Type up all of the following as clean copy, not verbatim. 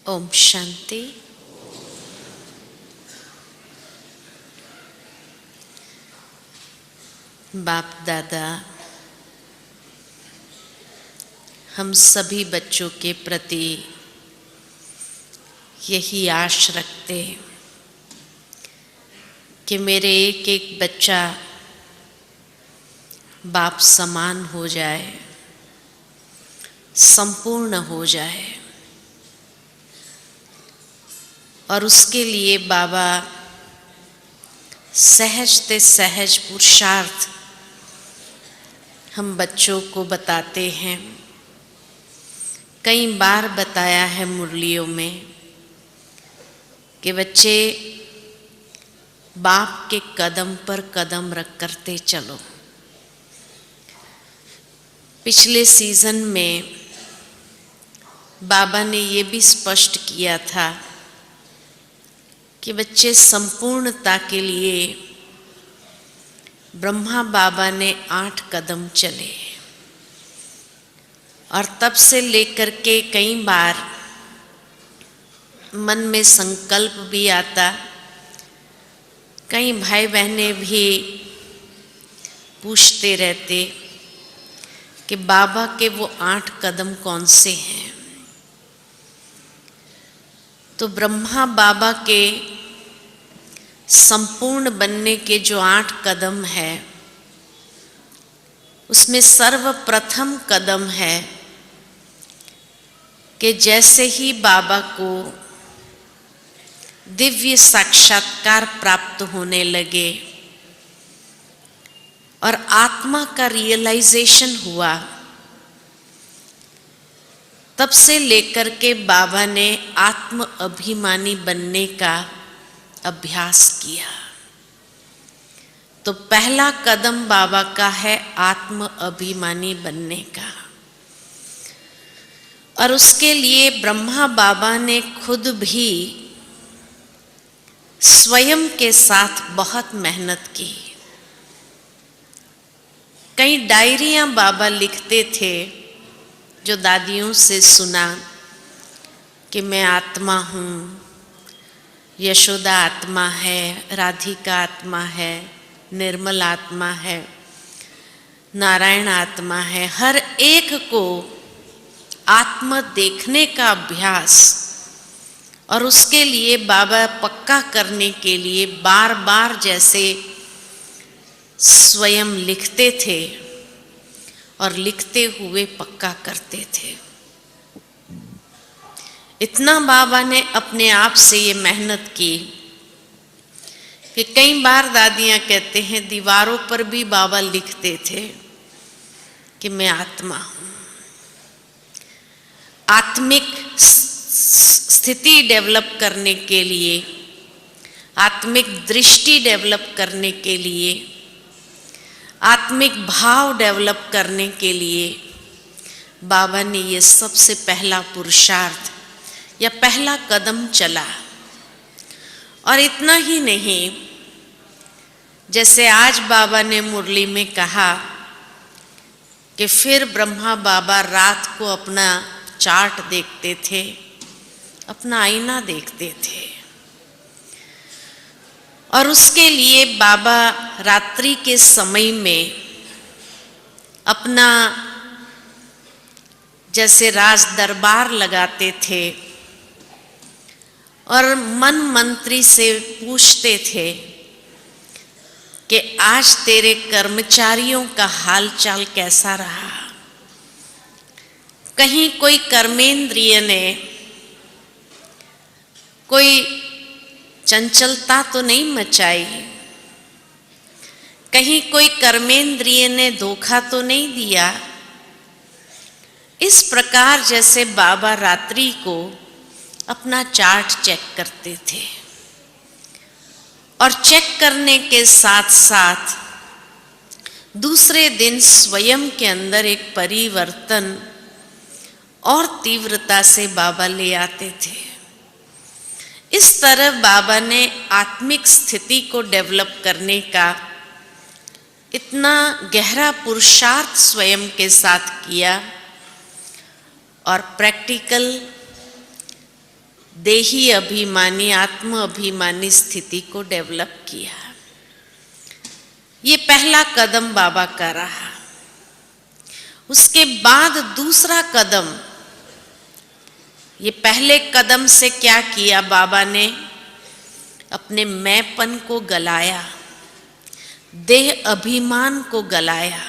ओम शांति। बाप दादा हम सभी बच्चों के प्रति यही आश रखते हैं कि मेरे एक एक बच्चा बाप समान हो जाए, संपूर्ण हो जाए। और उसके लिए बाबा सहज सहज पुरुषार्थ हम बच्चों को बताते हैं। कई बार बताया है मुरलियों में कि बच्चे बाप के कदम पर कदम रख करते चलो। पिछले सीजन में बाबा ने ये भी स्पष्ट किया था कि बच्चे संपूर्णता के लिए ब्रह्मा बाबा ने 8 कदम चले। और तब से लेकर के कई बार मन में संकल्प भी आता, कई भाई बहनें भी पूछते रहते कि बाबा के वो 8 कदम कौन से हैं। तो ब्रह्मा बाबा के संपूर्ण बनने के जो 8 कदम है, उसमें सर्वप्रथम कदम है कि जैसे ही बाबा को दिव्य साक्षात्कार प्राप्त होने लगे और आत्मा का रियलाइजेशन हुआ, तब से लेकर के बाबा ने आत्म अभिमानी बनने का अभ्यास किया। तो पहला कदम बाबा का है आत्म अभिमानी बनने का। और उसके लिए ब्रह्मा बाबा ने खुद भी स्वयं के साथ बहुत मेहनत की। कई डायरियां बाबा लिखते थे, जो दादियों से सुना कि मैं आत्मा हूँ, यशोदा आत्मा है, राधिका आत्मा है, निर्मल आत्मा है, नारायण आत्मा है। हर एक को आत्मा देखने का अभ्यास, और उसके लिए बाबा पक्का करने के लिए बार बार जैसे स्वयं लिखते थे और लिखते हुए पक्का करते थे। इतना बाबा ने अपने आप से ये मेहनत की कि कई बार दादियाँ कहते हैं दीवारों पर भी बाबा लिखते थे कि मैं आत्मा हूँ। आत्मिक स्थिति डेवलप करने के लिए, आत्मिक दृष्टि डेवलप करने के लिए, आत्मिक भाव डेवलप करने के लिए बाबा ने ये सबसे पहला पुरुषार्थ या पहला कदम चला। और इतना ही नहीं, जैसे आज बाबा ने मुरली में कहा कि फिर ब्रह्मा बाबा रात को अपना चार्ट देखते थे, अपना आईना देखते थे। और उसके लिए बाबा रात्रि के समय में अपना जैसे राज दरबार लगाते थे और मन मंत्री से पूछते थे कि आज तेरे कर्मचारियों का हालचाल कैसा रहा। कहीं कोई कर्मेंद्रिय ने कोई चंचलता तो नहीं मचाई, कहीं कोई कर्मेंद्रिय ने धोखा तो नहीं दिया। इस प्रकार जैसे बाबा रात्रि को अपना चार्ट चेक करते थे, और चेक करने के साथ साथ दूसरे दिन स्वयं के अंदर एक परिवर्तन और तीव्रता से बाबा ले आते थे। इस तरह बाबा ने आत्मिक स्थिति को डेवलप करने का इतना गहरा पुरुषार्थ स्वयं के साथ किया। और प्रैक्टिकल देही अभिमानी, आत्म अभिमानी स्थिति को डेवलप किया। ये पहला कदम बाबा का रहा। उसके बाद दूसरा कदम, ये पहले कदम से क्या किया बाबा ने? अपने मैंपन को गलाया, देह अभिमान को गलाया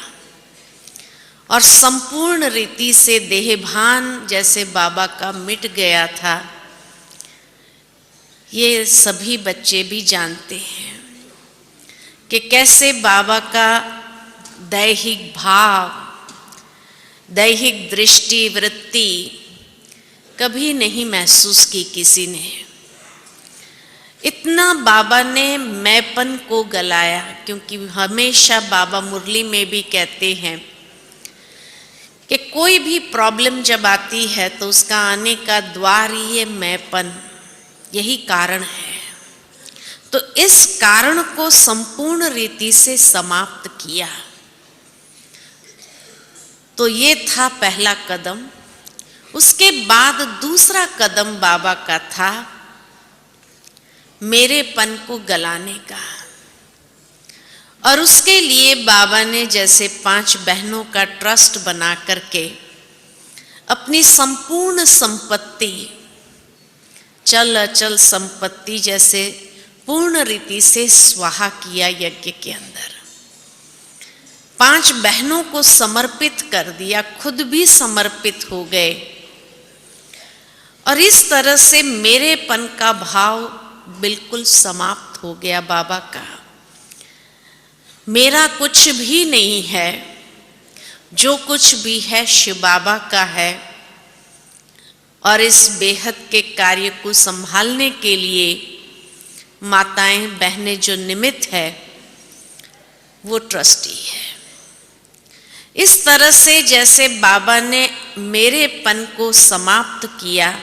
और संपूर्ण रीति से देहभान जैसे बाबा का मिट गया था। ये सभी बच्चे भी जानते हैं कि कैसे बाबा का दैहिक भाव, दैहिक दृष्टि, वृत्ति कभी नहीं महसूस की किसी ने। इतना बाबा ने मैंपन को गलाया, क्योंकि हमेशा बाबा मुरली में भी कहते हैं कि कोई भी प्रॉब्लम जब आती है तो उसका आने का द्वार ही है मैंपन, यही कारण है। तो इस कारण को संपूर्ण रीति से समाप्त किया। तो ये था पहला कदम। उसके बाद दूसरा कदम बाबा का था मेरेपन को गलाने का। और उसके लिए बाबा ने जैसे 5 बहनों का ट्रस्ट बना करके अपनी संपूर्ण संपत्ति, चल अचल संपत्ति जैसे पूर्ण रीति से स्वाहा किया यज्ञ के अंदर। 5 बहनों को समर्पित कर दिया, खुद भी समर्पित हो गए। और इस तरह से मेरेपन का भाव बिल्कुल समाप्त हो गया बाबा का। मेरा कुछ भी नहीं है, जो कुछ भी है शिव बाबा का है। और इस बेहद के कार्य को संभालने के लिए माताएं बहनें जो निमित्त है वो ट्रस्टी है। इस तरह से जैसे बाबा ने मेरेपन को समाप्त किया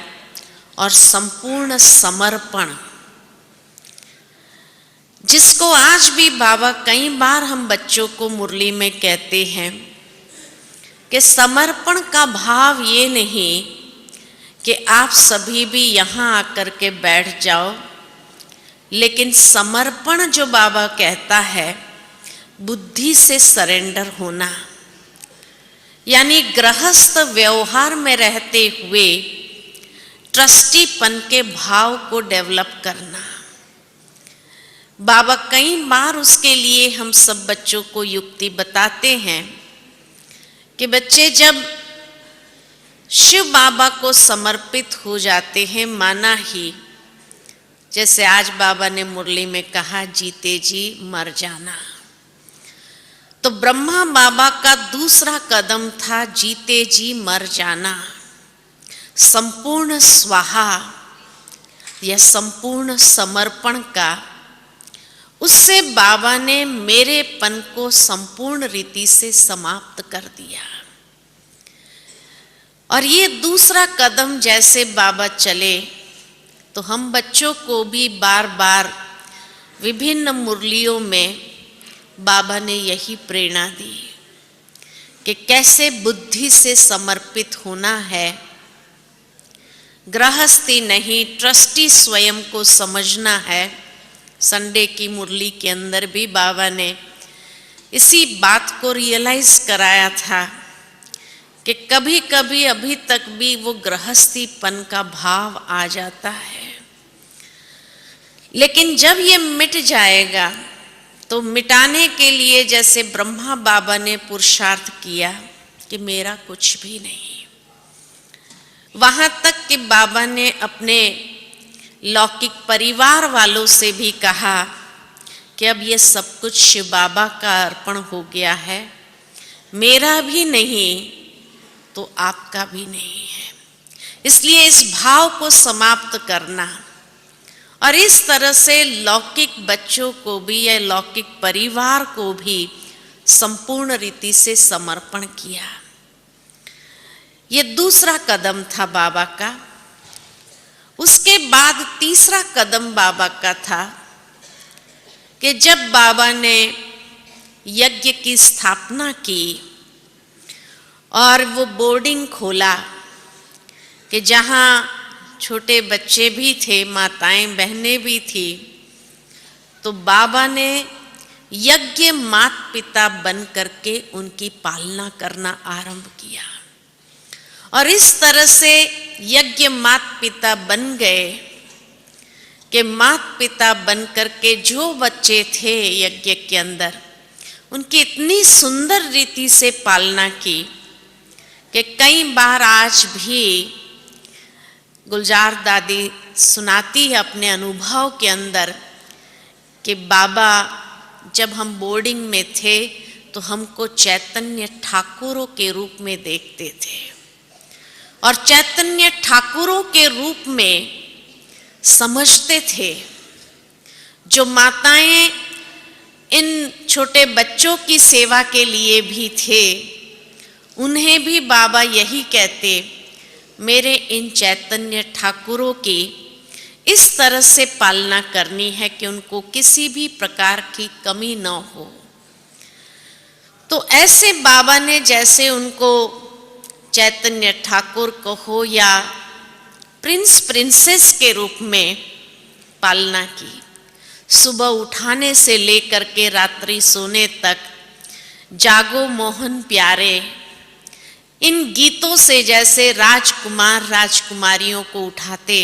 और संपूर्ण समर्पण, जिसको आज भी बाबा कई बार हम बच्चों को मुरली में कहते हैं कि समर्पण का भाव ये नहीं कि आप सभी भी यहाँ आकर के बैठ जाओ, लेकिन समर्पण जो बाबा कहता है बुद्धि से सरेंडर होना, यानी गृहस्थ व्यवहार में रहते हुए ट्रस्टीपन के भाव को डेवलप करना। बाबा कई बार उसके लिए हम सब बच्चों को युक्ति बताते हैं कि बच्चे जब शिव बाबा को समर्पित हो जाते हैं, माना ही जैसे आज बाबा ने मुरली में कहा जीते जी मर जाना, तो ब्रह्मा बाबा का दूसरा कदम था जीते जी मर जाना, संपूर्ण स्वाहा या संपूर्ण समर्पण का। उससे बाबा ने मेरेपन को संपूर्ण रीति से समाप्त कर दिया। और ये दूसरा कदम जैसे बाबा चले तो हम बच्चों को भी बार बार विभिन्न मुरलियों में बाबा ने यही प्रेरणा दी कि कैसे बुद्धि से समर्पित होना है, गृहस्थी नहीं, ट्रस्टी स्वयं को समझना है। संडे की मुरली के अंदर भी बाबा ने इसी बात को रियलाइज कराया था कि कभी कभी अभी तक भी वो गृहस्थीपन का भाव आ जाता है, लेकिन जब ये मिट जाएगा तो मिटाने के लिए जैसे ब्रह्मा बाबा ने पुरुषार्थ किया कि मेरा कुछ भी नहीं, वहां तक कि बाबा ने अपने लौकिक परिवार वालों से भी कहा कि अब ये सब कुछ शिव बाबा का अर्पण हो गया है, मेरा भी नहीं तो आपका भी नहीं है। इसलिए इस भाव को समाप्त करना। और इस तरह से लौकिक बच्चों को भी या लौकिक परिवार को भी संपूर्ण रीति से समर्पण किया। ये दूसरा कदम था बाबा का। उसके बाद तीसरा कदम बाबा का था कि जब बाबा ने यज्ञ की स्थापना की और वो बोर्डिंग खोला कि जहाँ छोटे बच्चे भी थे, माताएं बहनें भी थी, तो बाबा ने यज्ञ माता पिता बन करके उनकी पालना करना आरंभ किया। और इस तरह से यज्ञ माता पिता बन गए कि माता पिता बन करके जो बच्चे थे यज्ञ के अंदर, उनकी इतनी सुंदर रीति से पालना की कि कई बार आज भी गुलजार दादी सुनाती है अपने अनुभव के अंदर कि बाबा जब हम बोर्डिंग में थे तो हमको चैतन्य ठाकुरों के रूप में देखते थे और चैतन्य ठाकुरों के रूप में समझते थे। जो माताएं इन छोटे बच्चों की सेवा के लिए भी थे, उन्हें भी बाबा यही कहते, मेरे इन चैतन्य ठाकुरों की इस तरह से पालना करनी है कि उनको किसी भी प्रकार की कमी न हो। तो ऐसे बाबा ने जैसे उनको चैतन्य ठाकुर को हो या प्रिंस प्रिंसेस के रूप में पालना की। सुबह उठाने से लेकर के रात्रि सोने तक जागो मोहन प्यारे, इन गीतों से जैसे राजकुमार राजकुमारियों को उठाते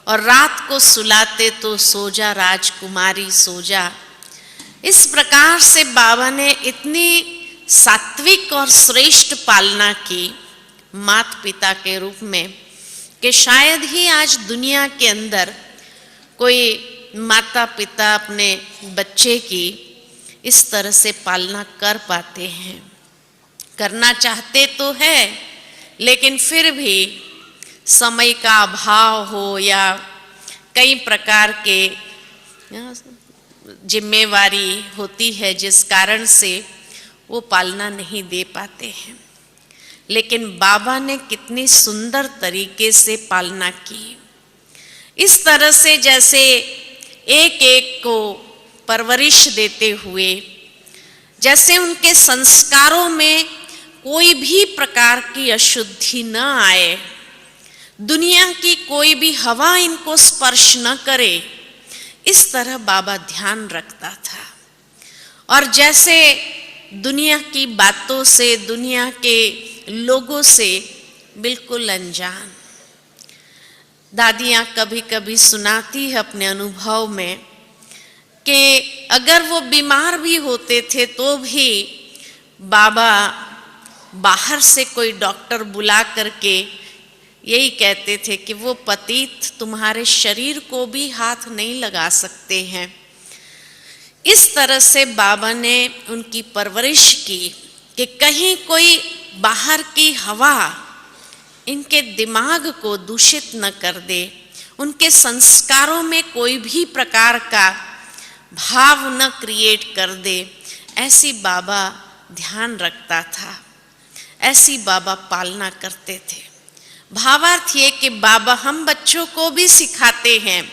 और रात को सुलाते तो सो जा राजकुमारी सो जा। इस प्रकार से बाबा ने इतनी सात्विक और श्रेष्ठ पालना की माता पिता के रूप में कि शायद ही आज दुनिया के अंदर कोई माता पिता अपने बच्चे की इस तरह से पालना कर पाते हैं। करना चाहते तो है, लेकिन फिर भी समय का अभाव हो या कई प्रकार के जिम्मेवारी होती है जिस कारण से वो पालना नहीं दे पाते हैं। लेकिन बाबा ने कितनी सुंदर तरीके से पालना की। इस तरह से जैसे एक एक को परवरिश देते हुए, जैसे उनके संस्कारों में कोई भी प्रकार की अशुद्धि न आए, दुनिया की कोई भी हवा इनको स्पर्श न करे, इस तरह बाबा ध्यान रखता था। और जैसे दुनिया की बातों से, दुनिया के लोगों से बिल्कुल अनजान। दादियाँ कभी कभी सुनाती है अपने अनुभव में कि अगर वो बीमार भी होते थे तो भी बाबा बाहर से कोई डॉक्टर बुला करके यही कहते थे कि वो पतित तुम्हारे शरीर को भी हाथ नहीं लगा सकते हैं। इस तरह से बाबा ने उनकी परवरिश की कि कहीं कोई बाहर की हवा इनके दिमाग को दूषित न कर दे, उनके संस्कारों में कोई भी प्रकार का भाव न क्रिएट कर दे। ऐसी बाबा ध्यान रखता था, ऐसी बाबा पालना करते थे। भावार्थ ये कि बाबा हम बच्चों को भी सिखाते हैं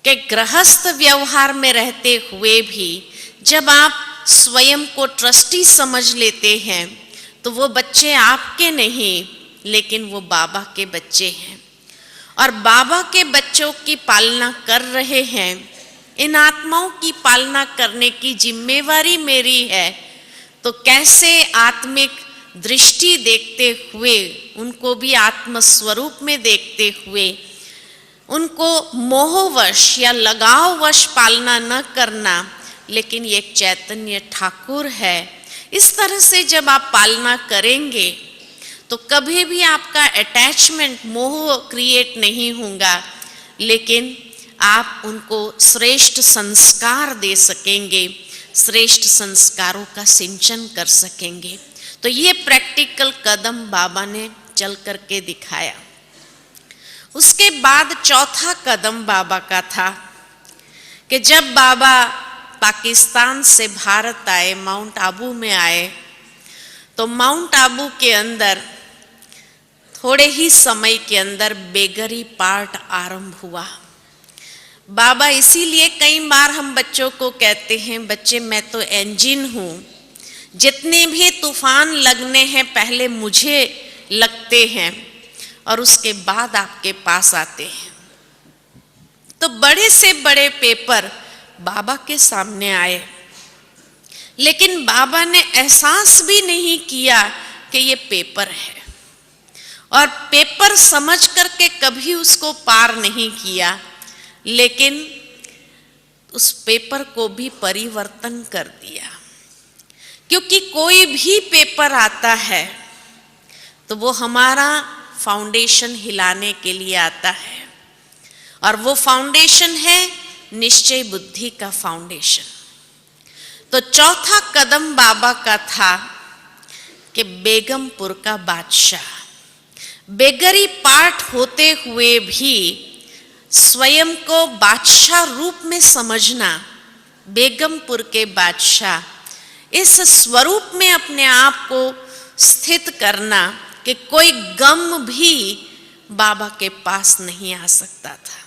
कि गृहस्थ व्यवहार में रहते हुए भी जब आप स्वयं को ट्रस्टी समझ लेते हैं तो वो बच्चे आपके नहीं, लेकिन वो बाबा के बच्चे हैं और बाबा के बच्चों की पालना कर रहे हैं। इन आत्माओं की पालना करने की जिम्मेवारी मेरी है। तो कैसे आत्मिक दृष्टि देखते हुए, उनको भी आत्म स्वरूप में देखते हुए, उनको मोहवश या लगाववश पालना न करना, लेकिन ये एक चैतन्य ठाकुर है। इस तरह से जब आप पालना करेंगे तो कभी भी आपका अटैचमेंट, मोह क्रिएट नहीं होगा, लेकिन आप उनको श्रेष्ठ संस्कार दे सकेंगे, श्रेष्ठ संस्कारों का सिंचन कर सकेंगे। तो ये प्रैक्टिकल कदम बाबा ने चल करके दिखाया। उसके बाद चौथा कदम बाबा का था कि जब बाबा पाकिस्तान से भारत आए, माउंट आबू में आए, तो माउंट आबू के अंदर थोड़े ही समय के अंदर बेगरी पार्ट आरंभ हुआ। बाबा इसीलिए कई बार हम बच्चों को कहते हैं, बच्चे मैं तो इंजन हूँ, जितने भी तूफान लगने हैं पहले मुझे लगते हैं। और उसके बाद आपके पास आते हैं। तो बड़े से बड़े पेपर बाबा के सामने आए, लेकिन बाबा ने एहसास भी नहीं किया कि ये पेपर है, और पेपर समझ करके कभी उसको पार नहीं किया, लेकिन उस पेपर को भी परिवर्तन कर दिया। क्योंकि कोई भी पेपर आता है तो वो हमारा फाउंडेशन हिलाने के लिए आता है, और वो फाउंडेशन है निश्चय बुद्धि का फाउंडेशन। तो चौथा कदम बाबा का था कि बेगमपुर का बादशाह, बेगरी पाठ होते हुए भी स्वयं को बादशाह रूप में समझना, बेगमपुर के बादशाह, इस स्वरूप में अपने आप को स्थित करना कि कोई गम भी बाबा के पास नहीं आ सकता था।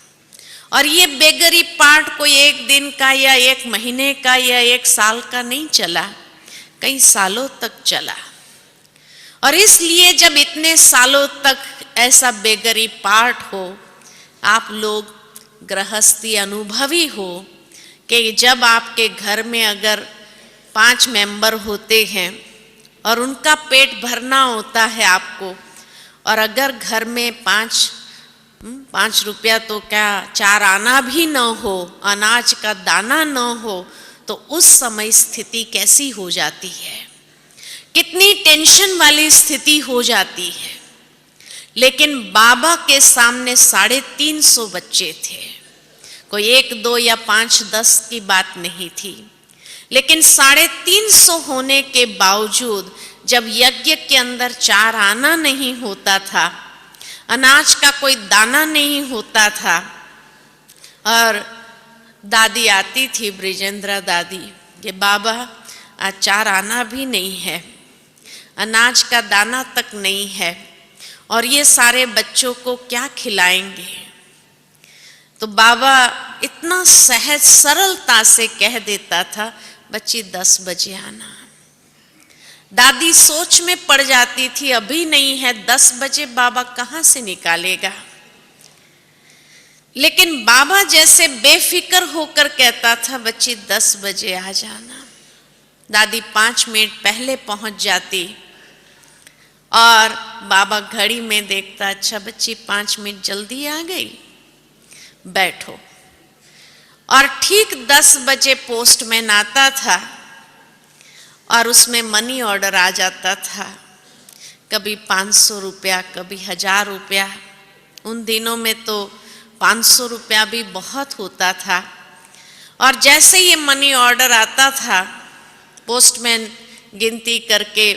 और ये बेगरी पाठ कोई एक दिन का या एक महीने का या एक साल का नहीं चला, कई सालों तक चला। और इसलिए जब इतने सालों तक ऐसा बेगरी पाठ हो, आप लोग गृहस्थी अनुभवी हो कि जब आपके घर में अगर 5 मेंबर होते हैं और उनका पेट भरना होता है आपको, और अगर घर में 5 रुपया तो क्या 4 आना भी न हो, अनाज का दाना न हो, तो उस समय स्थिति कैसी हो जाती है, कितनी टेंशन वाली स्थिति हो जाती है। लेकिन बाबा के सामने 350 बच्चे थे, कोई 1, 2 या 5, 10 की बात नहीं थी, लेकिन 350 होने के बावजूद जब यज्ञ के अंदर 4 आना नहीं होता था, अनाज का कोई दाना नहीं होता था, और दादी आती थी, ब्रिजेंद्रा दादी, कि बाबा आज 4 आना भी नहीं है, अनाज का दाना तक नहीं है, और ये सारे बच्चों को क्या खिलाएंगे। तो बाबा इतना सहज सरलता से कह देता था, बच्ची 10 बजे आना। दादी सोच में पड़ जाती थी, अभी नहीं है, 10 बजे बाबा कहाँ से निकालेगा। लेकिन बाबा जैसे बेफिक्र होकर कहता था, बच्ची 10 बजे आ जाना। दादी 5 मिनट पहले पहुंच जाती, और बाबा घड़ी में देखता, अच्छा बच्ची 5 मिनट जल्दी आ गई, बैठो। और ठीक 10 बजे पोस्टमैन आता था और उसमें मनी ऑर्डर आ जाता था, कभी 500 रुपया, कभी 1000 रुपया। उन दिनों में तो 500 रुपया भी बहुत होता था। और जैसे ये मनी ऑर्डर आता था, पोस्टमैन गिनती करके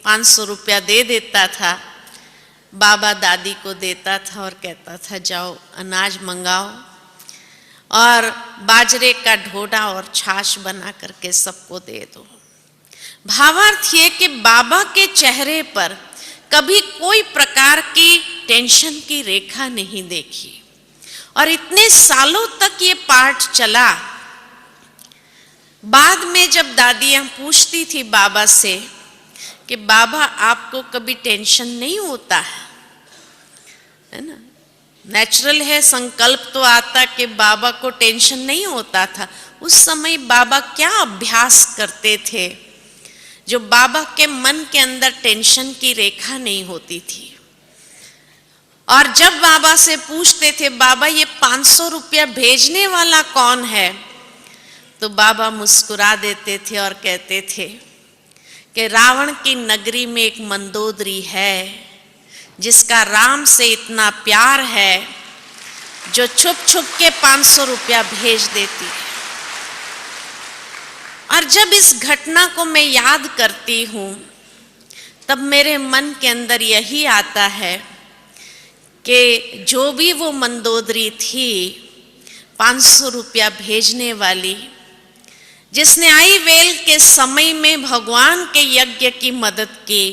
500 रुपया दे देता था, बाबा दादी को देता था और कहता था, जाओ अनाज मंगाओ और बाजरे का ढोडा और छाछ बना करके सबको दे दो। भावार्थ ये कि बाबा के चेहरे पर कभी कोई प्रकार की टेंशन की रेखा नहीं देखी, और इतने सालों तक ये पाठ चला। बाद में जब दादियां पूछती थी बाबा से कि बाबा आपको कभी टेंशन नहीं होता है ना, नेचुरल है, संकल्प तो आता कि बाबा को टेंशन नहीं होता था। उस समय बाबा क्या अभ्यास करते थे जो बाबा के मन के अंदर टेंशन की रेखा नहीं होती थी। और जब बाबा से पूछते थे, बाबा ये 500 रुपया भेजने वाला कौन है, तो बाबा मुस्कुरा देते थे और कहते थे कि रावण की नगरी में एक मंदोदरी है जिसका राम से इतना प्यार है, जो छुप छुप के 500 रुपया भेज देती है। और जब इस घटना को मैं याद करती हूँ, तब मेरे मन के अंदर यही आता है कि जो भी वो मंदोदरी थी 500 रुपया भेजने वाली, जिसने आई वेल के समय में भगवान के यज्ञ की मदद की,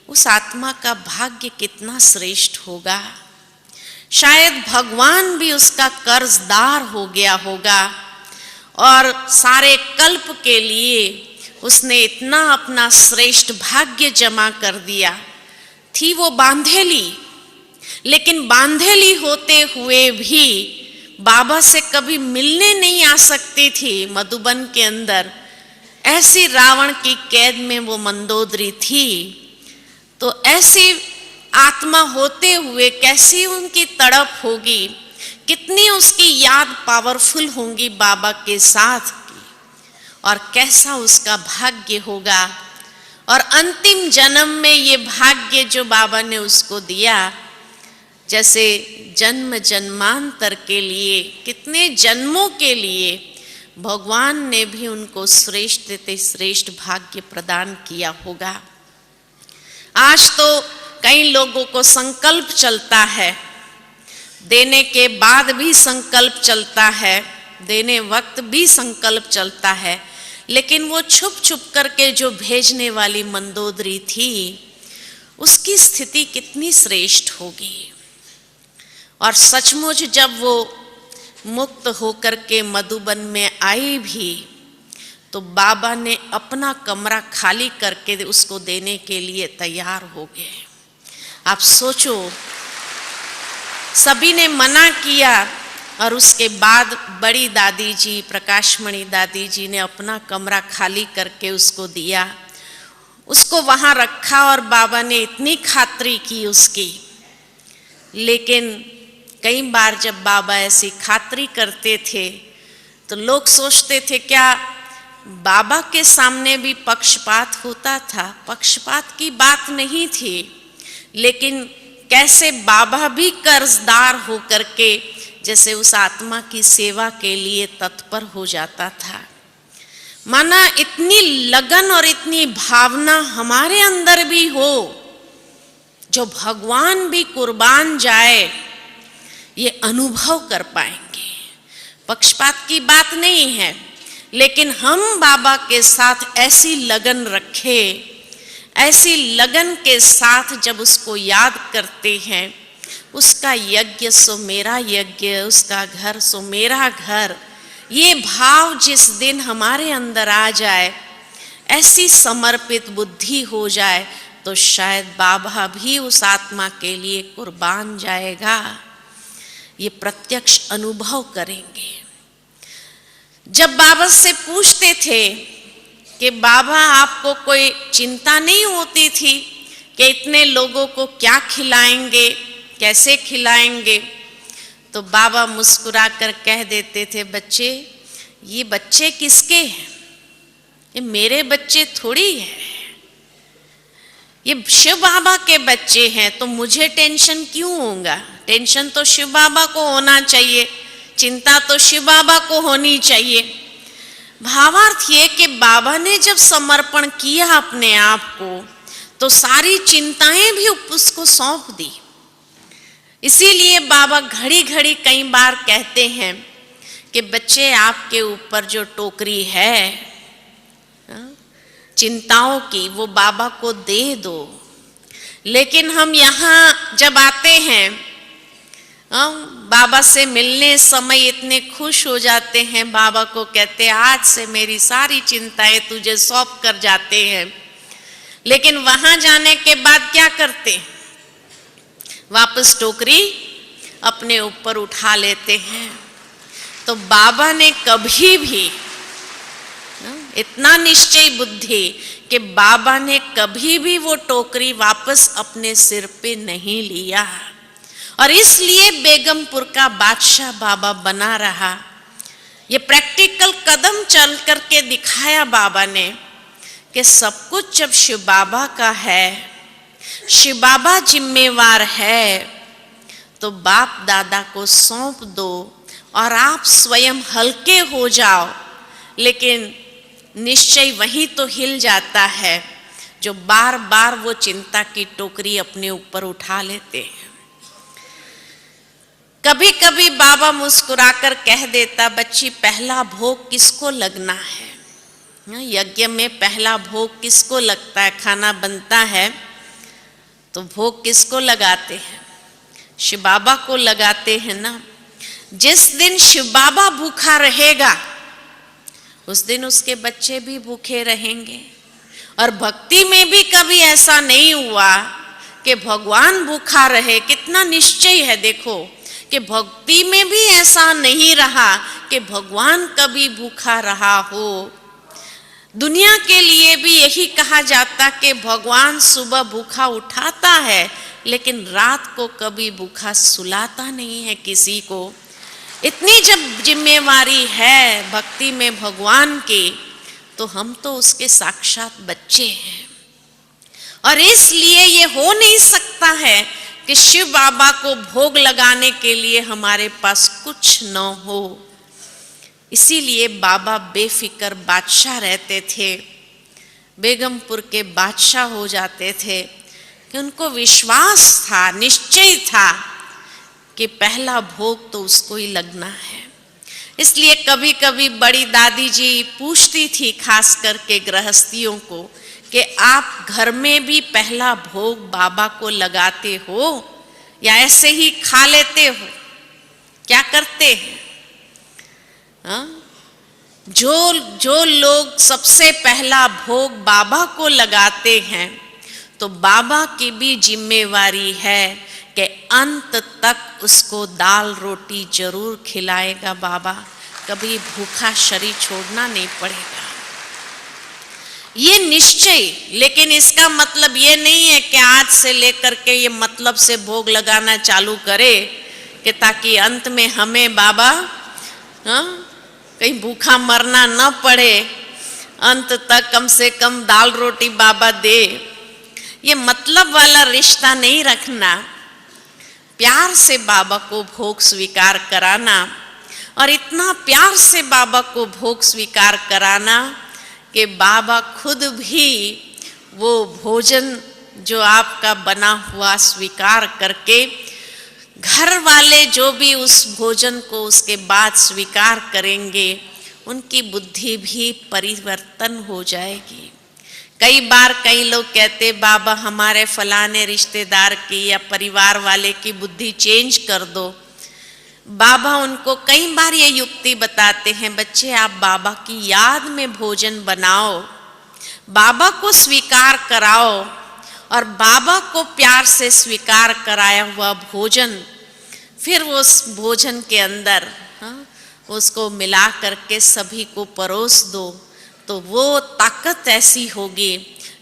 उस आत्मा का भाग्य कितना श्रेष्ठ होगा। शायद भगवान भी उसका कर्जदार हो गया होगा, और सारे कल्प के लिए उसने इतना अपना श्रेष्ठ भाग्य जमा कर दिया। थी वो बांधेली, लेकिन बांधेली होते हुए भी बाबा से कभी मिलने नहीं आ सकती थी। मधुबन के अंदर ऐसी रावण की कैद में वो मंदोदरी थी। तो ऐसी आत्मा होते हुए कैसी उनकी तड़प होगी, कितनी उसकी याद पावरफुल होंगी बाबा के साथ की, और कैसा उसका भाग्य होगा। और अंतिम जन्म में ये भाग्य जो बाबा ने उसको दिया, जैसे जन्म जन्मांतर के लिए, कितने जन्मों के लिए भगवान ने भी उनको श्रेष्ठ से श्रेष्ठ भाग्य प्रदान किया होगा। आज तो कई लोगों को संकल्प चलता है, देने के बाद भी संकल्प चलता है, देने वक्त भी संकल्प चलता है, लेकिन वो छुप छुप करके जो भेजने वाली मंदोदरी थी, उसकी स्थिति कितनी श्रेष्ठ होगी। और सचमुच जब वो मुक्त होकर के मधुबन में आई भी, तो बाबा ने अपना कमरा खाली करके उसको देने के लिए तैयार हो गए। आप सोचो, सभी ने मना किया और उसके बाद बड़ी दादी जी, प्रकाशमणि दादी जी ने अपना कमरा खाली करके उसको दिया, उसको वहाँ रखा और बाबा ने इतनी खातिरी की उसकी। लेकिन कई बार जब बाबा ऐसी खातिरी करते थे तो लोग सोचते थे क्या बाबा के सामने भी पक्षपात होता था? पक्षपात की बात नहीं थी, लेकिन कैसे बाबा भी कर्जदार हो करके जैसे उस आत्मा की सेवा के लिए तत्पर हो जाता था। माना इतनी लगन और इतनी भावना हमारे अंदर भी हो, जो भगवान भी कुर्बान जाए, ये अनुभव कर पाएंगे। पक्षपात की बात नहीं है, लेकिन हम बाबा के साथ ऐसी लगन रखें, ऐसी लगन के साथ जब उसको याद करते हैं, उसका यज्ञ सो मेरा यज्ञ, उसका घर सो मेरा घर, ये भाव जिस दिन हमारे अंदर आ जाए, ऐसी समर्पित बुद्धि हो जाए, तो शायद बाबा भी उस आत्मा के लिए कुर्बान जाएगा। ये प्रत्यक्ष अनुभव करेंगे। जब बाबा से पूछते थे कि बाबा आपको कोई चिंता नहीं होती थी कि इतने लोगों को क्या खिलाएंगे, कैसे खिलाएंगे, तो बाबा मुस्कुराकर कह देते थे, बच्चे ये बच्चे किसके हैं? ये मेरे बच्चे थोड़ी है, ये शिव बाबा के बच्चे हैं, तो मुझे टेंशन क्यों होगा? टेंशन तो शिव बाबा को होना चाहिए, चिंता तो शिव बाबा को होनी चाहिए। भावार्थ ये कि बाबा ने जब समर्पण किया अपने आप को, तो सारी चिंताएं भी उसको सौंप दी। इसीलिए बाबा घड़ी घड़ी कई बार कहते हैं कि बच्चे आपके ऊपर जो टोकरी है चिंताओं की, वो बाबा को दे दो। लेकिन हम यहाँ जब आते हैं, बाबा से मिलने समय इतने खुश हो जाते हैं, बाबा को कहते हैं आज से मेरी सारी चिंताएं तुझे सौंप कर जाते हैं। लेकिन वहां जाने के बाद क्या करते? वापस टोकरी अपने ऊपर उठा लेते हैं। तो बाबा ने कभी भी इतना निश्चय बुद्धि कि बाबा ने कभी भी वो टोकरी वापस अपने सिर पे नहीं लिया, और इसलिए बेगमपुर का बादशाह बाबा बना रहा। ये प्रैक्टिकल कदम चल करके दिखाया बाबा ने कि सब कुछ जब शिव बाबा का है, शिव बाबा जिम्मेवार है, तो बाप दादा को सौंप दो और आप स्वयं हल्के हो जाओ। लेकिन निश्चय वही तो हिल जाता है जो बार बार वो चिंता की टोकरी अपने ऊपर उठा लेते हैं। कभी कभी बाबा मुस्कुराकर कह देता, बच्ची पहला भोग किसको लगना है? यज्ञ में पहला भोग किसको लगता है? खाना बनता है तो भोग किसको लगाते हैं? शिव बाबा को लगाते हैं ना। जिस दिन शिव बाबा भूखा रहेगा, उस दिन उसके बच्चे भी भूखे रहेंगे। और भक्ति में भी कभी ऐसा नहीं हुआ कि भगवान भूखा रहे, कितना निश्चय है। देखो कि भक्ति में भी ऐसा नहीं रहा कि भगवान कभी भूखा रहा हो। दुनिया के लिए भी यही कहा जाता कि भगवान सुबह भूखा उठाता है, लेकिन रात को कभी भूखा सुलाता नहीं है किसी को। इतनी जब जिम्मेवारी है भक्ति में भगवान की, तो हम तो उसके साक्षात बच्चे हैं। और इसलिए ये हो नहीं सकता है कि शिव बाबा को भोग लगाने के लिए हमारे पास कुछ न हो। इसीलिए बाबा बेफिक्र बादशाह रहते थे, बेगमपुर के बादशाह हो जाते थे कि उनको विश्वास था, निश्चय था कि पहला भोग तो उसको ही लगना है। इसलिए कभी कभी बड़ी दादी जी पूछती थी खास करके गृहस्थियों को कि आप घर में भी पहला भोग बाबा को लगाते हो या ऐसे ही खा लेते हो, क्या करते हैं? जो लोग सबसे पहला भोग बाबा को लगाते हैं, तो बाबा की भी जिम्मेवारी है कि अंत तक उसको दाल रोटी जरूर खिलाएगा बाबा, कभी भूखा शरीर छोड़ना नहीं पड़ेगा। ये निश्चय। लेकिन इसका मतलब ये नहीं है कि आज से लेकर के ये मतलब से भोग लगाना चालू करे कि ताकि अंत में हमें बाबा कहीं भूखा मरना न पड़े, अंत तक कम से कम दाल रोटी बाबा दे। ये मतलब वाला रिश्ता नहीं रखना। प्यार से बाबा को भोग स्वीकार कराना, और इतना प्यार से बाबा को भोग स्वीकार कराना कि बाबा खुद भी वो भोजन जो आपका बना हुआ स्वीकार करके, घर वाले जो भी उस भोजन को उसके बाद स्वीकार करेंगे, उनकी बुद्धि भी परिवर्तन हो जाएगी। कई बार कई लोग कहते बाबा हमारे फलाने रिश्तेदार की या परिवार वाले की बुद्धि चेंज कर दो। बाबा उनको कई बार ये युक्ति बताते हैं, बच्चे आप बाबा की याद में भोजन बनाओ, बाबा को स्वीकार कराओ, और बाबा को प्यार से स्वीकार कराया हुआ भोजन फिर वो उस भोजन के अंदर उसको मिला करके सभी को परोस दो, तो वो ताकत ऐसी होगी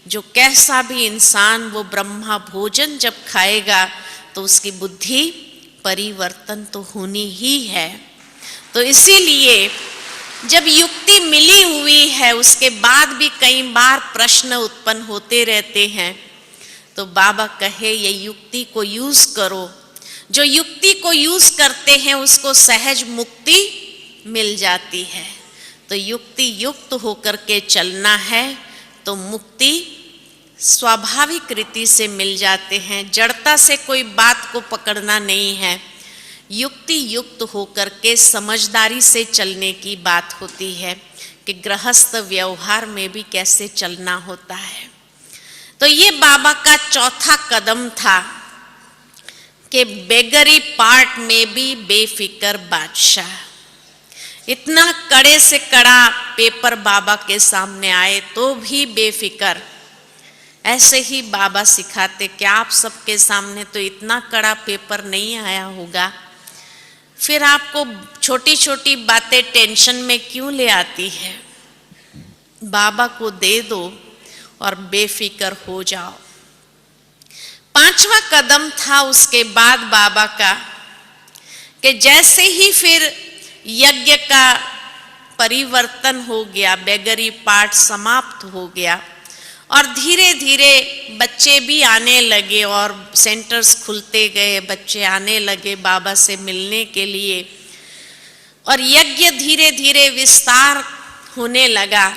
जो कैसा भी इंसान वो ब्रह्मा भोजन जब खाएगा तो उसकी बुद्धि परिवर्तन तो होनी ही है। तो इसीलिए जब युक्ति मिली हुई है उसके बाद भी कई बार प्रश्न उत्पन्न होते रहते हैं, तो बाबा कहे ये युक्ति को यूज करो। जो युक्ति को यूज करते हैं उसको सहज मुक्ति मिल जाती है। तो युक्ति युक्त होकर के चलना है तो मुक्ति स्वाभाविक रीति से मिल जाते हैं। जड़ता से कोई बात को पकड़ना नहीं है, युक्ति युक्त होकर के समझदारी से चलने की बात होती है कि गृहस्थ व्यवहार में भी कैसे चलना होता है। तो ये बाबा का चौथा कदम था कि बेगरी पार्ट में भी बेफिक्र बादशाह। इतना कड़े से कड़ा पेपर बाबा के सामने आए तो भी बेफिक्र। ऐसे ही बाबा सिखाते कि आप सबके सामने तो इतना कड़ा पेपर नहीं आया होगा, फिर आपको छोटी छोटी बातें टेंशन में क्यों ले आती है। बाबा को दे दो और बेफिक्र हो जाओ। पांचवा कदम था उसके बाद बाबा का कि जैसे ही फिर यज्ञ का परिवर्तन हो गया, बेगरी पार्ट समाप्त हो गया और धीरे धीरे बच्चे भी आने लगे और सेंटर्स खुलते गए, बच्चे आने लगे बाबा से मिलने के लिए और यज्ञ धीरे धीरे विस्तार होने लगा।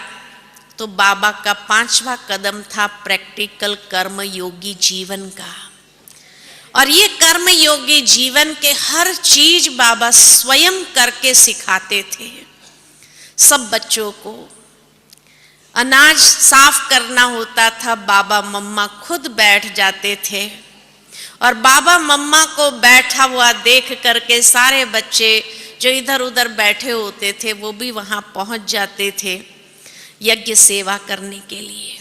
तो बाबा का पांचवा कदम था प्रैक्टिकल कर्म योगी जीवन का। और ये कर्म योगी जीवन के हर चीज बाबा स्वयं करके सिखाते थे सब बच्चों को। अनाज साफ करना होता था, बाबा मम्मा खुद बैठ जाते थे और बाबा मम्मा को बैठा हुआ देख करके सारे बच्चे जो इधर उधर बैठे होते थे वो भी वहां पहुंच जाते थे यज्ञ सेवा करने के लिए।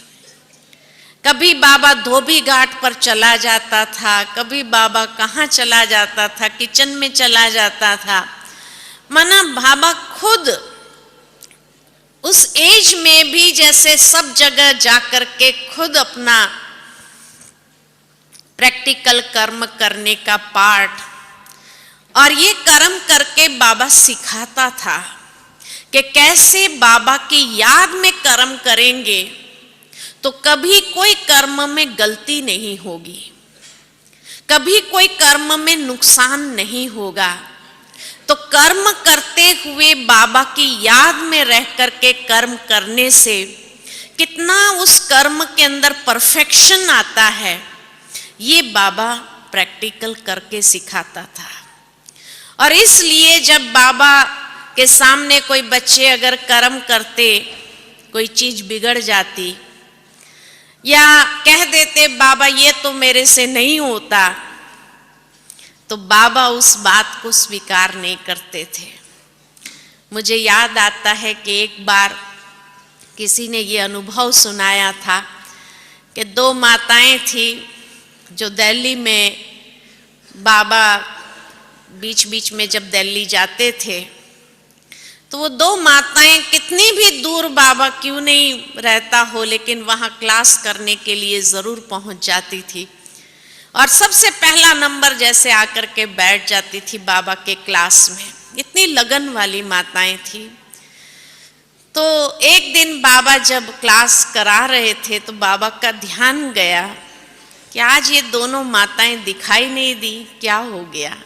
कभी बाबा धोबी घाट पर चला जाता था, कभी बाबा कहाँ चला जाता था, किचन में चला जाता था। माना बाबा खुद उस एज में भी जैसे सब जगह जाकर के खुद अपना प्रैक्टिकल कर्म करने का पाठ, और ये कर्म करके बाबा सिखाता था कि कैसे बाबा की याद में कर्म करेंगे तो कभी कोई कर्म में गलती नहीं होगी, कभी कोई कर्म में नुकसान नहीं होगा। तो कर्म करते हुए बाबा की याद में रह करके कर्म करने से कितना उस कर्म के अंदर परफेक्शन आता है, ये बाबा प्रैक्टिकल करके सिखाता था। और इसलिए जब बाबा के सामने कोई बच्चे अगर कर्म करते, कोई चीज बिगड़ जाती या कह देते बाबा ये तो मेरे से नहीं होता, तो बाबा उस बात को स्वीकार नहीं करते थे। मुझे याद आता है कि एक बार किसी ने ये अनुभव सुनाया था कि दो माताएं थी जो दिल्ली में, बाबा बीच बीच में जब दिल्ली जाते थे तो वो दो माताएं कितनी भी दूर बाबा क्यों नहीं रहता हो, लेकिन वहाँ क्लास करने के लिए ज़रूर पहुँच जाती थी और सबसे पहला नंबर जैसे आकर के बैठ जाती थी बाबा के क्लास में। इतनी लगन वाली माताएं थी। तो एक दिन बाबा जब क्लास करा रहे थे तो बाबा का ध्यान गया कि आज ये दोनों माताएं दिखाई नहीं दी, क्या हो गया।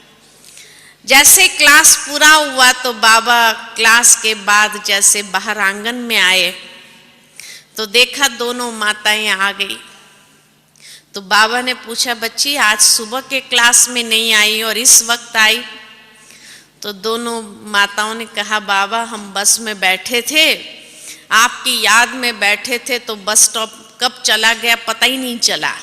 जैसे क्लास पूरा हुआ तो बाबा क्लास के बाद जैसे बाहर आंगन में आए तो देखा दोनों माताएं आ गई। तो बाबा ने पूछा, बच्ची आज सुबह के क्लास में नहीं आई और इस वक्त आई? तो दोनों माताओं ने कहा, बाबा हम बस में बैठे थे, आपकी याद में बैठे थे, तो बस स्टॉप कब चला गया पता ही नहीं चला,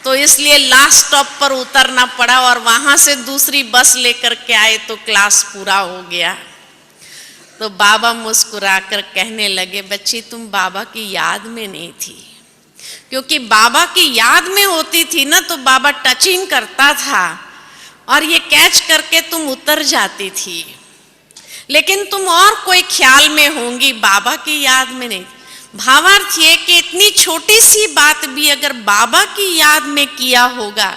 तो इसलिए लास्ट स्टॉप पर उतरना पड़ा और वहां से दूसरी बस लेकर के आए तो क्लास पूरा हो गया। तो बाबा मुस्कुराकर कहने लगे, बच्ची तुम बाबा की याद में नहीं थी, क्योंकि बाबा की याद में होती थी ना तो बाबा टचिंग करता था और ये कैच करके तुम उतर जाती थी, लेकिन तुम और कोई ख्याल में होंगी, बाबा की याद में नहीं। भावार्थ ये कि इतनी छोटी सी बात भी अगर बाबा की याद में किया होगा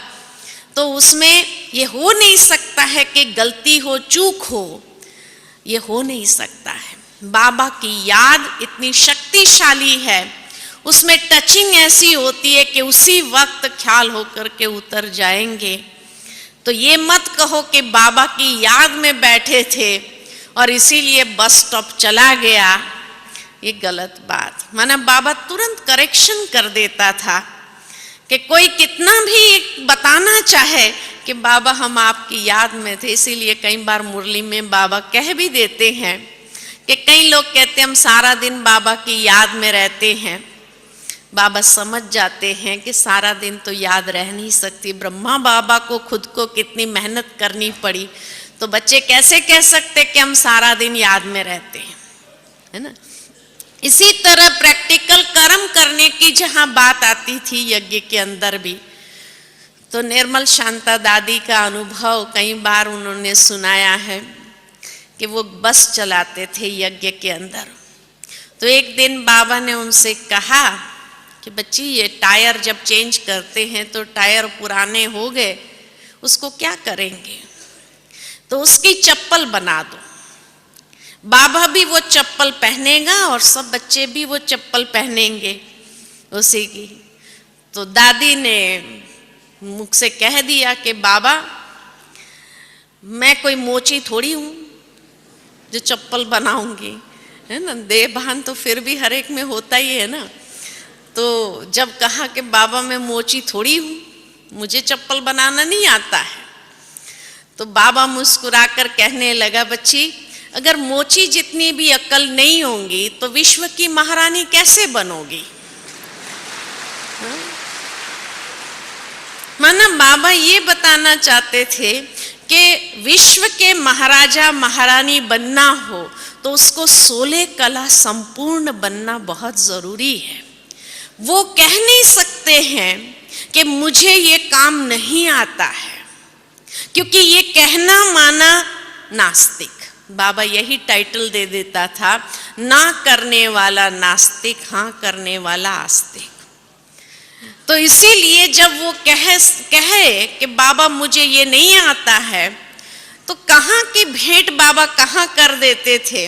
तो उसमें ये हो नहीं सकता है कि गलती हो, चूक हो, ये हो नहीं सकता है। बाबा की याद इतनी शक्तिशाली है, उसमें टचिंग ऐसी होती है कि उसी वक्त ख्याल होकर के उतर जाएंगे। तो ये मत कहो कि बाबा की याद में बैठे थे और इसीलिए बस स्टॉप चला गया, ये गलत बात। माना बाबा तुरंत करेक्शन कर देता था कि कोई कितना भी बताना चाहे कि बाबा हम आपकी याद में थे। इसीलिए कई बार मुरली में बाबा कह भी देते हैं कि कई लोग कहते हैं हम सारा दिन बाबा की याद में रहते हैं। बाबा समझ जाते हैं कि सारा दिन तो याद रह नहीं सकती, ब्रह्मा बाबा को खुद को कितनी मेहनत करनी पड़ी, तो बच्चे कैसे कह सकते कि हम सारा दिन याद में रहते हैं, है ना। इसी तरह प्रैक्टिकल कर्म करने की जहाँ बात आती थी यज्ञ के अंदर भी, तो निर्मल शांता दादी का अनुभव कई बार उन्होंने सुनाया है कि वो बस चलाते थे यज्ञ के अंदर। तो एक दिन बाबा ने उनसे कहा कि बच्ची ये टायर जब चेंज करते हैं तो टायर पुराने हो गए, उसको क्या करेंगे, तो उसकी चप्पल बना दो। बाबा भी वो चप्पल पहनेगा और सब बच्चे भी वो चप्पल पहनेंगे उसी की। तो दादी ने मुख से कह दिया कि बाबा मैं कोई मोची थोड़ी हूँ जो चप्पल बनाऊंगी, है ना। देह भान तो फिर भी हर एक में होता ही है ना। तो जब कहा कि बाबा मैं मोची थोड़ी हूँ, मुझे चप्पल बनाना नहीं आता है, तो बाबा मुस्कुराकर कहने लगा, बच्ची अगर मोची जितनी भी अक्ल नहीं होंगी तो विश्व की महारानी कैसे बनोगी। माना बाबा ये बताना चाहते थे कि विश्व के महाराजा महारानी बनना हो तो उसको 16 कला संपूर्ण बनना बहुत जरूरी है। वो कह नहीं सकते हैं कि मुझे ये काम नहीं आता है, क्योंकि ये कहना माना नास्तिक। बाबा यही टाइटल दे देता था, ना करने वाला नास्तिक, हाँ करने वाला आस्तिक। तो इसीलिए जब वो कहे कि बाबा मुझे ये नहीं आता है, तो कहाँ की भेंट बाबा कहाँ कर देते थे।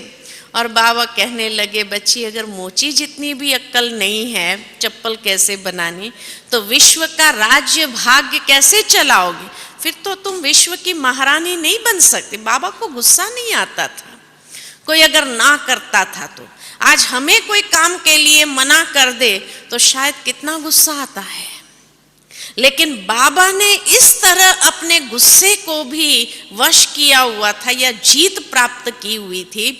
और बाबा कहने लगे, बच्ची अगर मोची जितनी भी अक्ल नहीं है चप्पल कैसे बनानी, तो विश्व का राज्य भाग्य कैसे चलाओगे, फिर तो तुम विश्व की महारानी नहीं बन सकती। बाबा को गुस्सा नहीं आता था कोई अगर ना करता था तो। आज हमें कोई काम के लिए मना कर दे तो शायद कितना गुस्सा आता है, लेकिन बाबा ने इस तरह अपने गुस्से को भी वश किया हुआ था या जीत प्राप्त की हुई थी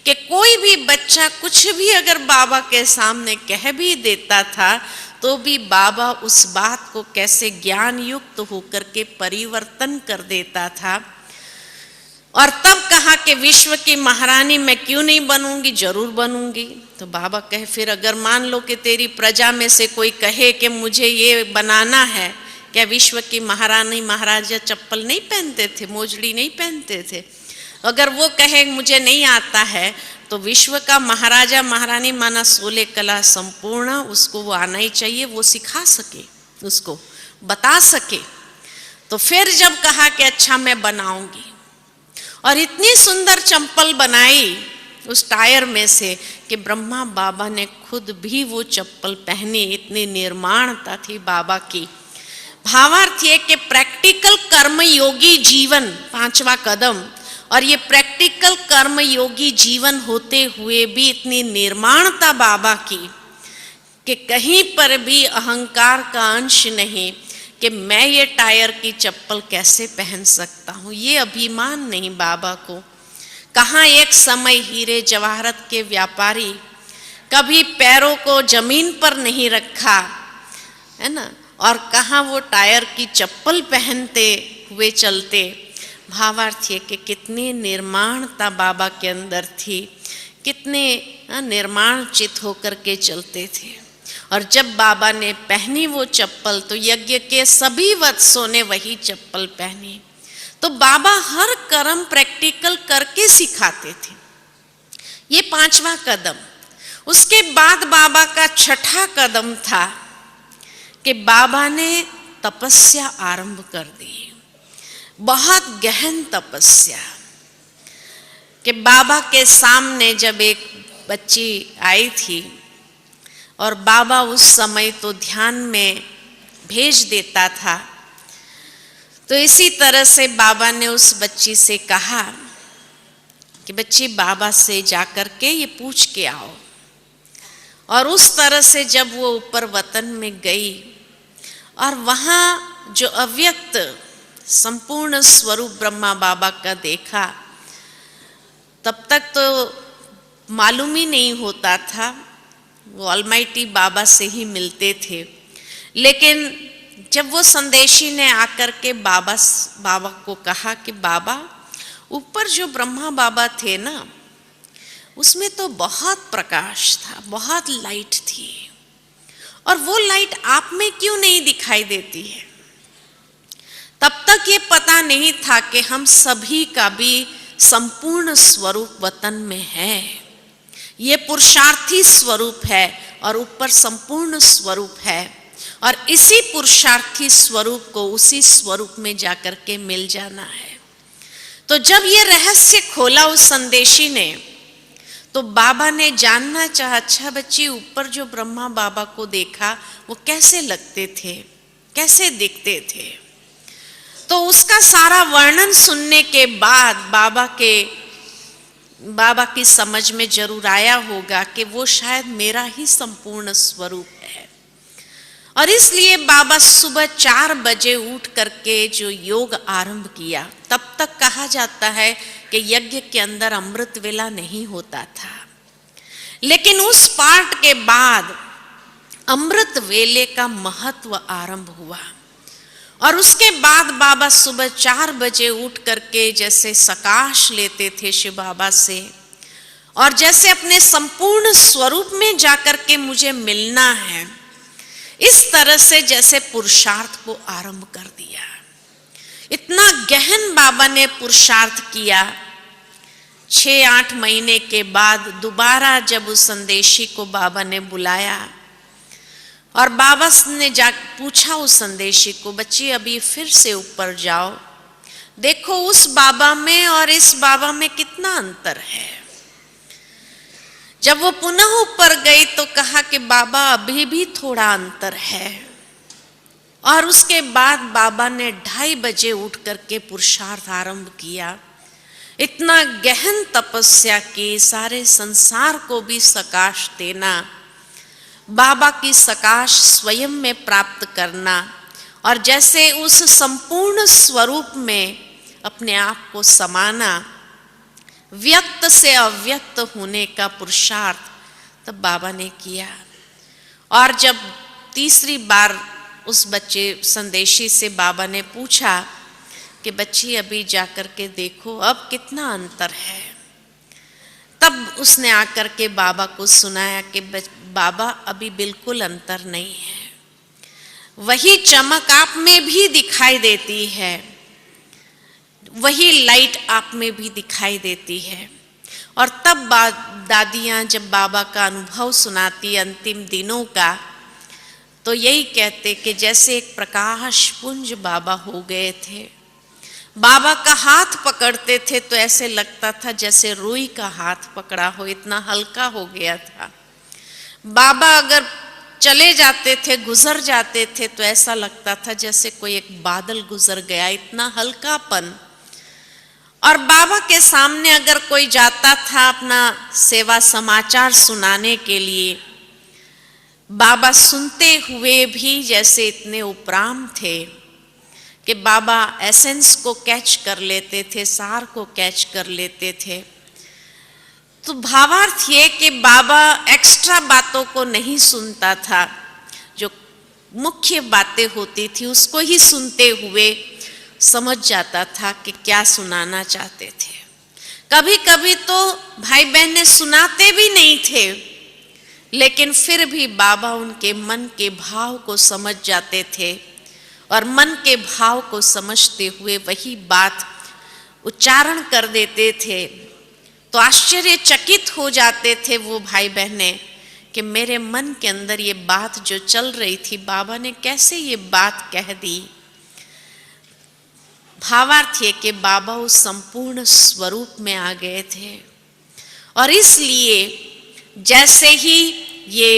कि कोई भी बच्चा कुछ भी अगर बाबा के सामने कह भी देता था तो भी बाबा उस बात को कैसे ज्ञान युक्त होकर के परिवर्तन कर देता था। और तब कहा कि विश्व की महारानी मैं क्यों नहीं बनूंगी, जरूर बनूंगी। तो बाबा कहे, फिर अगर मान लो कि तेरी प्रजा में से कोई कहे कि मुझे ये बनाना है, क्या विश्व की महारानी महाराजा चप्पल नहीं पहनते थे, मोजड़ी नहीं पहनते थे? अगर वो कहे मुझे नहीं आता है, तो विश्व का महाराजा महारानी माना 16 कला संपूर्ण, उसको वो आना ही चाहिए, वो सिखा सके, उसको बता सके। तो फिर जब कहा कि अच्छा मैं बनाऊंगी, और इतनी सुंदर चप्पल बनाई उस टायर में से कि ब्रह्मा बाबा ने खुद भी वो चप्पल पहनी, इतनी निर्माणता थी बाबा की। भावार्थ ये कि प्रैक्टिकल कर्मयोगी जीवन 5वां कदम, और ये प्रैक्टिकल कर्मयोगी जीवन होते हुए भी इतनी निर्माणता बाबा की कि कहीं पर भी अहंकार का अंश नहीं कि मैं ये टायर की चप्पल कैसे पहन सकता हूँ, ये अभिमान नहीं बाबा को। कहाँ एक समय हीरे जवाहरत के व्यापारी कभी पैरों को जमीन पर नहीं रखा, है ना, और कहाँ वो टायर की चप्पल पहनते हुए चलते। भावार्थ ये कि कितनी निर्माणता बाबा के अंदर थी, कितने निर्माण चित होकर के चलते थे। और जब बाबा ने पहनी वो चप्पल तो यज्ञ के सभी वत्सों ने वही चप्पल पहनी। तो बाबा हर कर्म प्रैक्टिकल करके सिखाते थे। ये 5वां कदम। उसके बाद बाबा का 6ठा कदम था कि बाबा ने तपस्या आरंभ कर दी, बहुत गहन तपस्या। कि बाबा के सामने जब एक बच्ची आई थी और बाबा उस समय तो ध्यान में भेज देता था, तो इसी तरह से बाबा ने उस बच्ची से कहा कि बच्ची बाबा से जाकर के ये पूछ के आओ। और उस तरह से जब वो ऊपर वतन में गई और वहाँ जो अव्यक्त संपूर्ण स्वरूप ब्रह्मा बाबा का देखा, तब तक तो मालूम ही नहीं होता था, वो ऑलमाइटी बाबा से ही मिलते थे। लेकिन जब वो संदेशी ने आकर के बाबा को कहा कि बाबा ऊपर जो ब्रह्मा बाबा थे ना, उसमें तो बहुत प्रकाश था, बहुत लाइट थी, और वो लाइट आप में क्यों नहीं दिखाई देती है? तब तक ये पता नहीं था कि हम सभी का भी संपूर्ण स्वरूप वतन में है। ये पुरुषार्थी स्वरूप है और ऊपर संपूर्ण स्वरूप है, और इसी पुरुषार्थी स्वरूप को उसी स्वरूप में जाकर के मिल जाना है। तो जब ये रहस्य खोला उस संदेशी ने, तो बाबा ने जानना चाहा, अच्छा बच्ची ऊपर जो ब्रह्मा बाबा को देखा वो कैसे लगते थे, कैसे दिखते थे? तो उसका सारा वर्णन सुनने के बाद बाबा की समझ में जरूर आया होगा कि वो शायद मेरा ही संपूर्ण स्वरूप है। और इसलिए बाबा सुबह 4 बजे उठ करके जो योग आरंभ किया। तब तक कहा जाता है कि यज्ञ के अंदर अमृत वेला नहीं होता था, लेकिन उस पाठ के बाद अमृत वेले का महत्व आरंभ हुआ। और उसके बाद बाबा सुबह 4 बजे उठ करके जैसे सकाश लेते थे शिव बाबा से, और जैसे अपने संपूर्ण स्वरूप में जाकर के मुझे मिलना है, इस तरह से जैसे पुरुषार्थ को आरंभ कर दिया। इतना गहन बाबा ने पुरुषार्थ किया। 6-8 महीने के बाद दोबारा जब उस संदेशी को बाबा ने बुलाया और बाबा ने जा पूछा उस संदेशी को, बच्ची अभी फिर से ऊपर जाओ, देखो उस बाबा में और इस बाबा में कितना अंतर है। जब वो पुनः ऊपर गई तो कहा कि बाबा अभी भी थोड़ा अंतर है। और उसके बाद बाबा ने 2:30 बजे उठ करके पुरुषार्थ आरंभ किया। इतना गहन तपस्या की, सारे संसार को भी सकाश देना, बाबा की सकाश स्वयं में प्राप्त करना और जैसे उस संपूर्ण स्वरूप में अपने आप को समाना, व्यक्त से अव्यक्त होने का पुरुषार्थ तब बाबा ने किया। और जब तीसरी बार उस बच्चे संदेशी से बाबा ने पूछा कि बच्ची अभी जाकर के देखो अब कितना अंतर है, तब उसने आकर के बाबा को सुनाया कि बाबा अभी बिल्कुल अंतर नहीं है, वही चमक आप में भी दिखाई देती है, वही लाइट आप में भी दिखाई देती है। और तब दादियाँ जब बाबा का अनुभव सुनाती अंतिम दिनों का, तो यही कहते कि जैसे एक प्रकाश पुंज बाबा हो गए थे। बाबा का हाथ पकड़ते थे तो ऐसे लगता था जैसे रुई का हाथ पकड़ा हो, इतना हल्का हो गया था। बाबा अगर चले जाते थे, गुजर जाते थे तो ऐसा लगता था जैसे कोई एक बादल गुजर गया, इतना हल्कापन। और बाबा के सामने अगर कोई जाता था अपना सेवा समाचार सुनाने के लिए, बाबा सुनते हुए भी जैसे इतने उपराम थे कि बाबा एसेंस को कैच कर लेते थे, सार को कैच कर लेते थे। तो भावार्थ ये कि बाबा एक्स्ट्रा बातों को नहीं सुनता था, जो मुख्य बातें होती थी उसको ही सुनते हुए समझ जाता था कि क्या सुनाना चाहते थे। कभी कभी तो भाई बहनें सुनाते भी नहीं थे, लेकिन फिर भी बाबा उनके मन के भाव को समझ जाते थे और मन के भाव को समझते हुए वही बात उच्चारण कर देते थे। तो आश्चर्यचकित हो जाते थे वो भाई बहनें कि मेरे मन के अंदर ये बात जो चल रही थी, बाबा ने कैसे ये बात कह दी। भावार्थ ये कि बाबा उस संपूर्ण स्वरूप में आ गए थे और इसलिए जैसे ही ये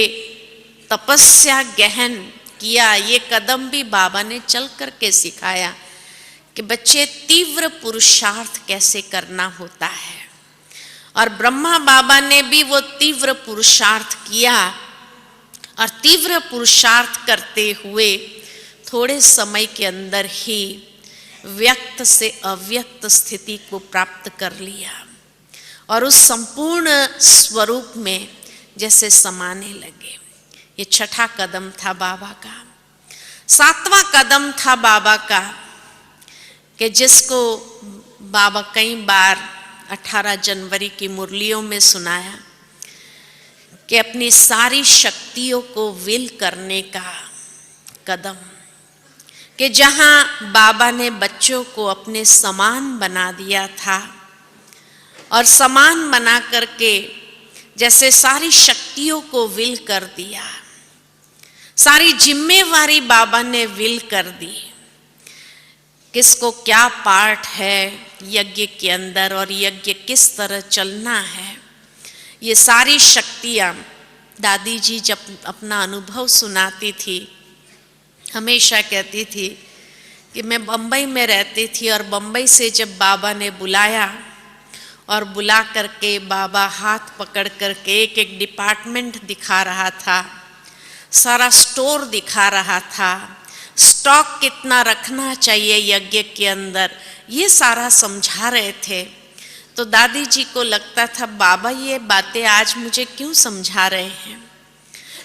तपस्या गहन किया, ये कदम भी बाबा ने चल करके सिखाया कि बच्चे तीव्र पुरुषार्थ कैसे करना होता है। और ब्रह्मा बाबा ने भी वो तीव्र पुरुषार्थ किया और तीव्र पुरुषार्थ करते हुए थोड़े समय के अंदर ही व्यक्त से अव्यक्त स्थिति को प्राप्त कर लिया और उस संपूर्ण स्वरूप में जैसे समाने लगे। ये 6ठा कदम था बाबा का। 7वां कदम था बाबा का कि जिसको बाबा कई बार 18 जनवरी की मुरलियों में सुनाया कि अपनी सारी शक्तियों को विल करने का कदम, कि जहाँ बाबा ने बच्चों को अपने समान बना दिया था और समान बना करके जैसे सारी शक्तियों को विल कर दिया, सारी जिम्मेवारी बाबा ने विल कर दी। किसको क्या पार्ट है यज्ञ के अंदर और यज्ञ किस तरह चलना है, ये सारी शक्तियाँ दादी जी जब अपना अनुभव सुनाती थी हमेशा कहती थी कि मैं बम्बई में रहती थी और बम्बई से जब बाबा ने बुलाया और बुला करके बाबा हाथ पकड़ करके एक एक डिपार्टमेंट दिखा रहा था, सारा स्टोर दिखा रहा था, स्टॉक कितना रखना चाहिए यज्ञ के अंदर, ये सारा समझा रहे थे। तो दादी जी को लगता था बाबा ये बातें आज मुझे क्यों समझा रहे हैं,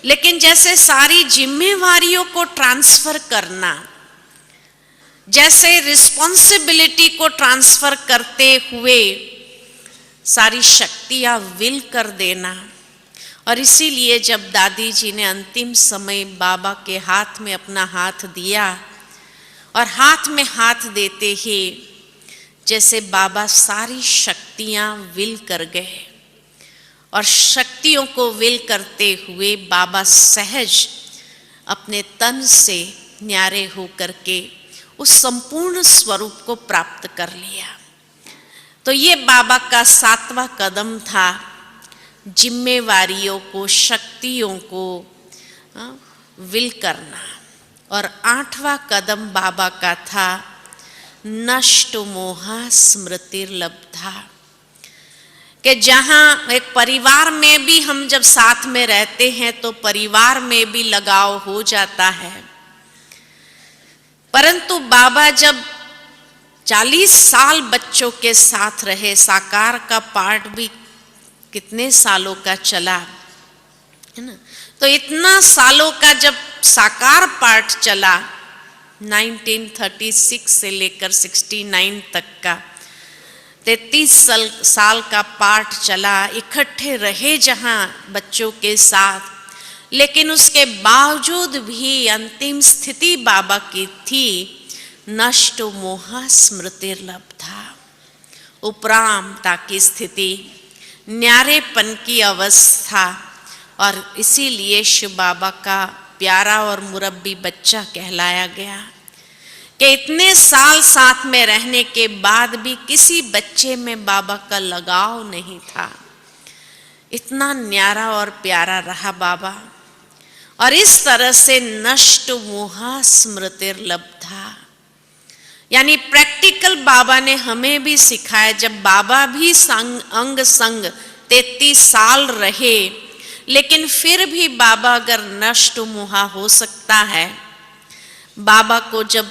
लेकिन जैसे सारी जिम्मेवारियों को ट्रांसफर करना, जैसे रिस्पॉन्सिबिलिटी को ट्रांसफर करते हुए सारी शक्तियां विल कर देना और इसीलिए जब दादी जी ने अंतिम समय बाबा के हाथ में अपना हाथ दिया और हाथ में हाथ देते ही जैसे बाबा सारी शक्तियां विल कर गए और शक्तियों को विल करते हुए बाबा सहज अपने तन से न्यारे होकर के उस संपूर्ण स्वरूप को प्राप्त कर लिया। तो ये बाबा का 7वां कदम था, जिम्मेवारियों को, शक्तियों को विल करना। और 8वां कदम बाबा का था, नष्ट मोहा स्मृतिर्लब्धा, कि जहाँ एक परिवार में भी हम जब साथ में रहते हैं तो परिवार में भी लगाव हो जाता है, परंतु बाबा जब 40 साल बच्चों के साथ रहे, साकार का पाठ भी कितने सालों का चला है ना, तो इतना सालों का जब साकार पाठ चला 1936 से लेकर 69 तक का 33 साल का पाठ चला, इकट्ठे रहे जहाँ बच्चों के साथ, लेकिन उसके बावजूद भी अंतिम स्थिति बाबा की थी, नष्ट मोहा स्मृतिर्लब्धा, उपरामता की स्थिति, न्यारेपन की अवस्था। और इसीलिए शिव बाबा का प्यारा और मुरब्बी बच्चा कहलाया गया कि इतने साल साथ में रहने के बाद भी किसी बच्चे में बाबा का लगाव नहीं था, इतना न्यारा और प्यारा रहा बाबा। और इस तरह से नष्ट मोहा स्मृतिर्लब्धा, यानी प्रैक्टिकल बाबा ने हमें भी सिखाया। जब बाबा भी अंग संग 33 साल रहे, लेकिन फिर भी बाबा अगर नष्ट मोहा हो सकता है, बाबा को जब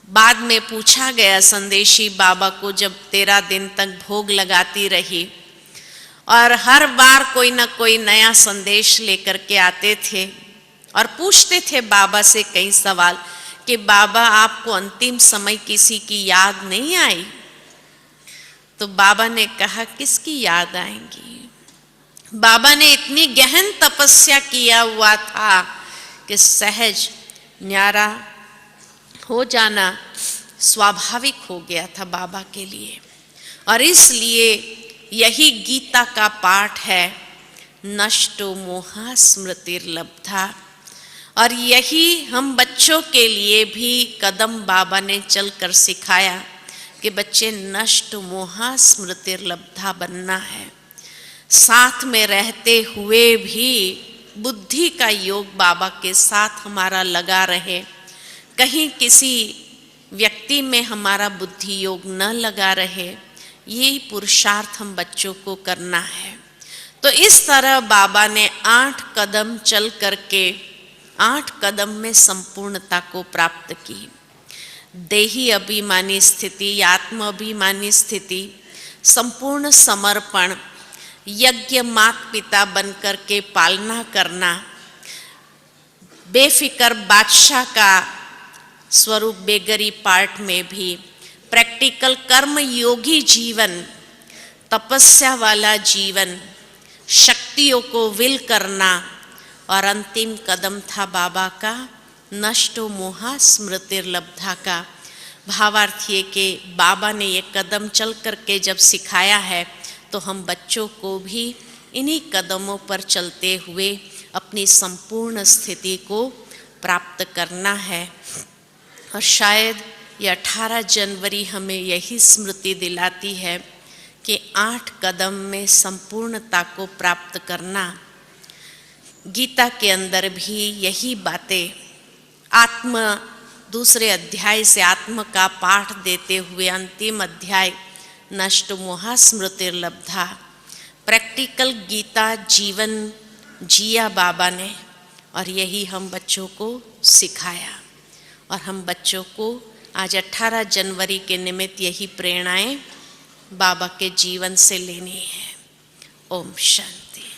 बाद में पूछा गया, संदेशी बाबा को जब 13 दिन तक भोग लगाती रही और हर बार कोई ना कोई नया संदेश लेकर के आते थे और पूछते थे बाबा से कई सवाल कि बाबा आपको अंतिम समय किसी की याद नहीं आई? तो बाबा ने कहा किसकी याद आएंगी? बाबा ने इतनी गहन तपस्या किया हुआ था कि सहज न्यारा हो जाना स्वाभाविक हो गया था बाबा के लिए। और इसलिए यही गीता का पाठ है, नष्टो मोहा स्मृतिर्लब्धा। और यही हम बच्चों के लिए भी कदम बाबा ने चलकर सिखाया कि बच्चे नष्ट मोहा स्मृतिर्लब्धा बनना है। साथ में रहते हुए भी बुद्धि का योग बाबा के साथ हमारा लगा रहे, कहीं किसी व्यक्ति में हमारा बुद्धि योग न लगा रहे, यही पुरुषार्थ हम बच्चों को करना है। तो इस तरह बाबा ने 8 कदम चल करके 8 कदम में संपूर्णता को प्राप्त की। देही अभिमानी स्थिति, आत्म अभिमानी स्थिति, संपूर्ण समर्पण, यज्ञ माता पिता बनकर के पालना करना, बेफिक्र बादशाह का स्वरूप बेगरी पार्ट में भी, प्रैक्टिकल कर्म योगी जीवन, तपस्या वाला जीवन, शक्तियों को विल करना। और अंतिम कदम था बाबा का नष्टो मोहा स्मृतिर्लब्धा का। भावार्थ ये कि बाबा ने ये कदम चल करके जब सिखाया है तो हम बच्चों को भी इन्हीं कदमों पर चलते हुए अपनी संपूर्ण स्थिति को प्राप्त करना है। और शायद ये 18 जनवरी हमें यही स्मृति दिलाती है कि 8 कदम में संपूर्णता को प्राप्त करना। गीता के अंदर भी यही बातें आत्म दूसरे अध्याय से आत्म का पाठ देते हुए अंतिम अध्याय नष्ट मोहा स्मृतिर्लब्धा, प्रैक्टिकल गीता जीवन जिया बाबा ने, और यही हम बच्चों को सिखाया। और हम बच्चों को आज 18 जनवरी के निमित्त यही प्रेरणाएं बाबा के जीवन से लेनी है। ओम शांति।